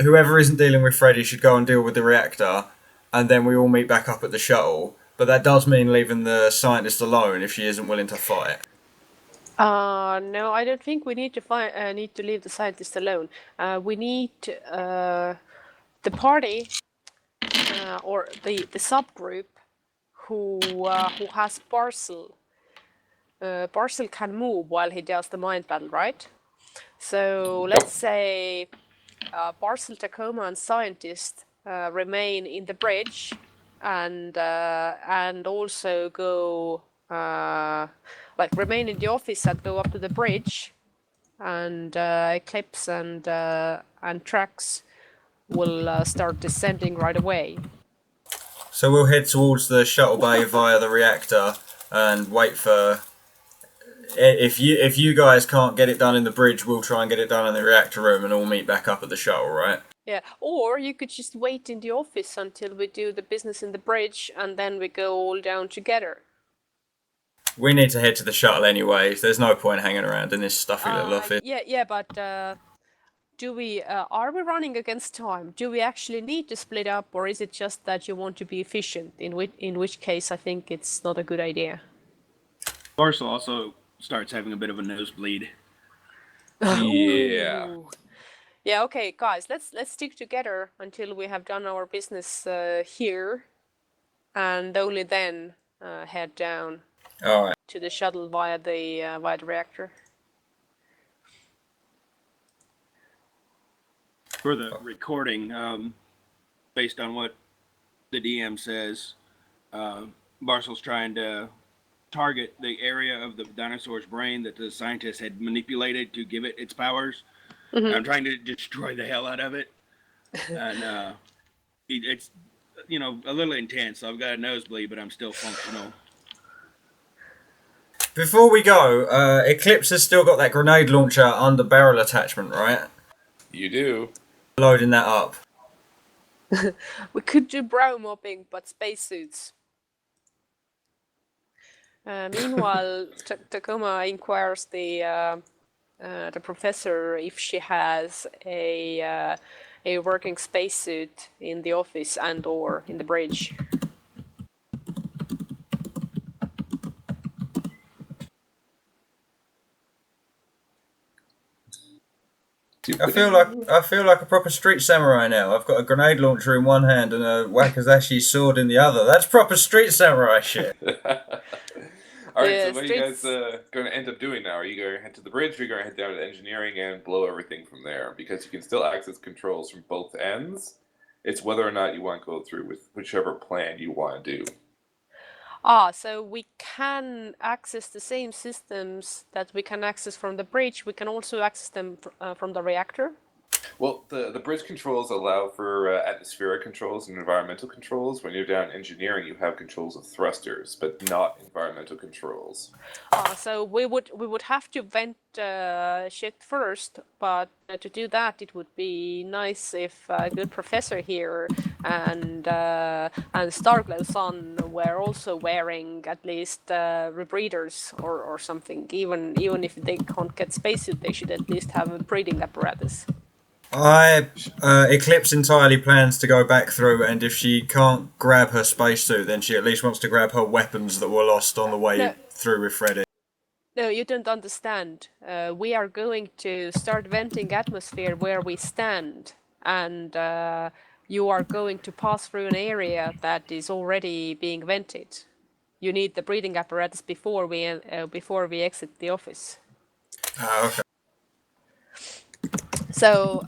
whoever isn't dealing with Freddy should go and deal with the reactor, and then we all meet back up at the shuttle. But that does mean leaving the scientist alone if she isn't willing to fight. No, I don't think we need to leave the scientist alone. We need the party or the subgroup who has Barscil. Barscil can move while he does the mind battle, right? So let's say Barscil, Tacoma, and scientist remain in the bridge, and also go remain in the office and go up to the bridge, and Eklipse and Traxx will start descending right away. So we'll head towards the shuttle bay via the reactor and wait for. If you guys can't get it done in the bridge, we'll try and get it done in the reactor room, and all meet back up at the shuttle, right? Yeah, or you could just wait in the office until we do the business in the bridge, and then we go all down together. We need to head to the shuttle anyways. There's no point hanging around in this stuffy little office. Yeah, but do we? Are we running against time? Do we actually need to split up, or is it just that you want to be efficient? In which case, I think it's not a good idea. Barscil also starts having a bit of a nosebleed. Yeah. Ooh. Yeah, okay, guys, let's stick together until we have done our business here, and only then head down All right. to the shuttle via the reactor. For the recording, based on what the DM says, Barscil's trying to target the area of the dinosaur's brain that the scientist had manipulated to give it its powers. Mm-hmm. I'm trying to destroy the hell out of it, and it's a little intense. So I've got a nosebleed, but I'm still functional. Before we go, Eklipse has still got that grenade launcher under barrel attachment, right? You do. Loading that up. We could do brow mopping, but spacesuits. Meanwhile, Tacoma inquires the professor if she has a working spacesuit in the office and/or in the bridge. I feel like a proper street samurai now. I've got a grenade launcher in one hand and a wakizashi sword in the other. That's proper street samurai shit. All right, so Yeah, what are you guys streets. going to end up doing now? Are you going to head to the bridge, or are you going to head down to engineering and blow everything from there? Because you can still access controls from both ends. It's whether or not you want to go through with whichever plan you want to do. So we can access the same systems that we can access from the bridge. We can also access them from the reactor. Well, the bridge controls allow for atmospheric controls and environmental controls. When you're down engineering, you have controls of thrusters, but not environmental controls. So we would have to vent shit first, but to do that, it would be nice if a good professor here and Starglow-san were also wearing at least rebreathers or something. Even if they can't get spacesuit, they should at least have a breathing apparatus. Eklipse entirely plans to go back through, and if she can't grab her spacesuit, then she at least wants to grab her weapons that were lost on the way through with Freddy. No, you don't understand. We are going to start venting atmosphere where we stand, and you are going to pass through an area that is already being vented. You need the breathing apparatus before we exit the office. Okay. So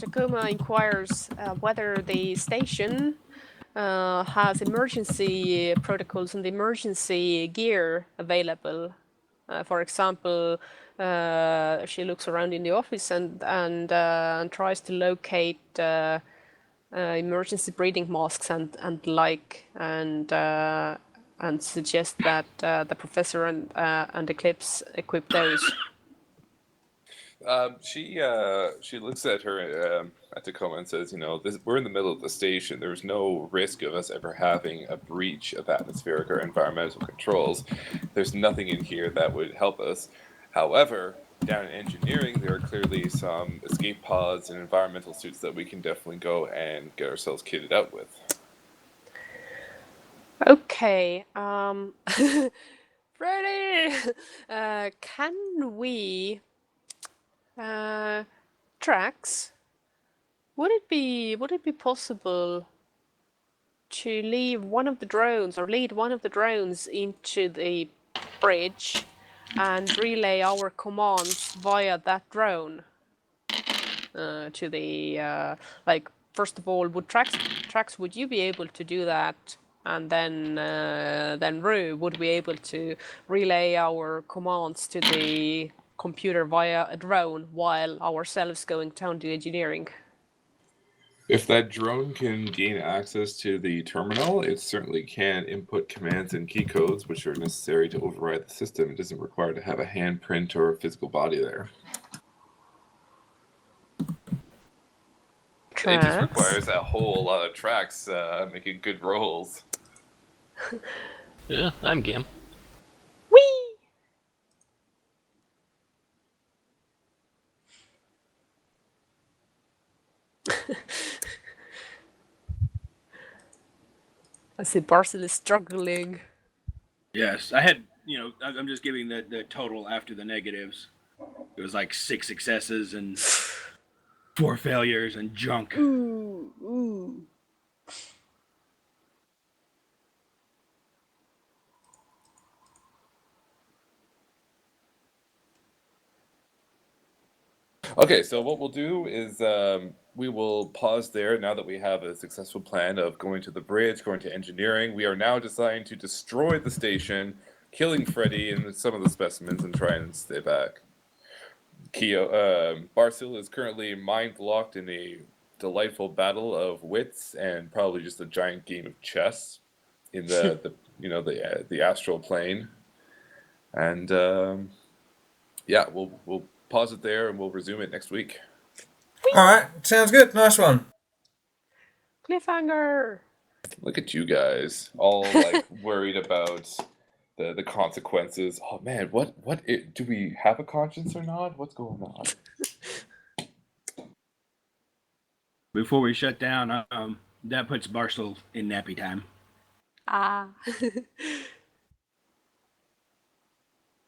Tacoma inquires whether the station has emergency protocols and emergency gear available. For example, she looks around in the office and tries to locate emergency breathing masks and suggest that the professor and Eklipse equip those. She looks at her at Tacoma and says, we're in the middle of the station. There's no risk of us ever having a breach of atmospheric or environmental controls. There's nothing in here that would help us. However, down in engineering, there are clearly some escape pods and environmental suits that we can definitely go and get ourselves kitted out with. Okay. Freddy, can we? Traxx, would it be possible to lead one of the drones into the bridge and relay our commands via that drone to the first of all, would Traxx, would you be able to do that? And then Rue would be able to relay our commands to the computer via a drone while ourselves going down to engineering. If that drone can gain access to the terminal, it certainly can input commands and key codes which are necessary to override the system. It doesn't require to have a handprint or a physical body there. Traxx? It just requires a whole lot of Traxx making good rolls. Yeah, I'm game. Whee! I see Barscil is struggling. Yes, I had, I'm just giving the total after the negatives. It was like 6 successes and 4 failures and junk. Ooh. Okay, so what we'll do is we will pause there now that we have a successful plan of going to the bridge, going to engineering. We are now deciding to destroy the station, killing Freddy and some of the specimens, and try and stay back. Barscil is currently mind-locked in a delightful battle of wits and probably just a giant game of chess in the astral plane. And we'll pause it there and we'll resume it next week. Alright, sounds good. Nice one. Cliffhanger! Look at you guys, all worried about the consequences. Oh man, do we have a conscience or not? What's going on? Before we shut down, that puts Barscil in nappy time.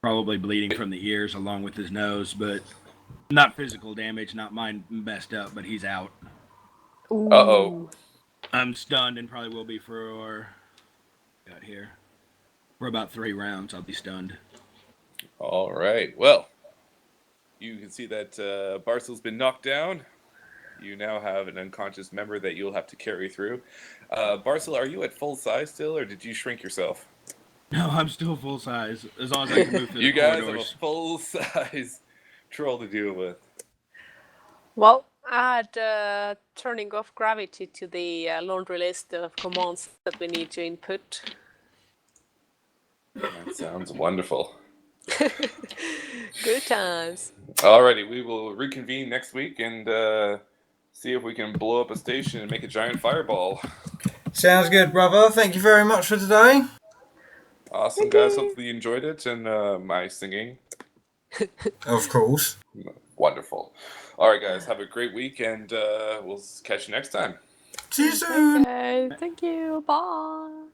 Probably bleeding from the ears along with his nose, but Not physical damage, not mine messed up, but he's out. Uh-oh. I'm stunned and probably will be for got here. For about 3 rounds, I'll be stunned. All right. Well, you can see that Barscil's been knocked down. You now have an unconscious member that you'll have to carry through. Barscil, are you at full size still, or did you shrink yourself? No, I'm still full size, as long as I can move through You the guys corridors. have a full-size troll to deal with. Well, add turning off gravity to the laundry list of commands that we need to input. That sounds wonderful. Good times. Alrighty, we will reconvene next week and see if we can blow up a station and make a giant fireball. Sounds good, brother. Thank you very much for today. Awesome, guys. Hopefully you enjoyed it and my singing. Of course. Wonderful. Alright, guys. Have a great week, and we'll catch you next time. See you soon. Okay, thank you. Bye.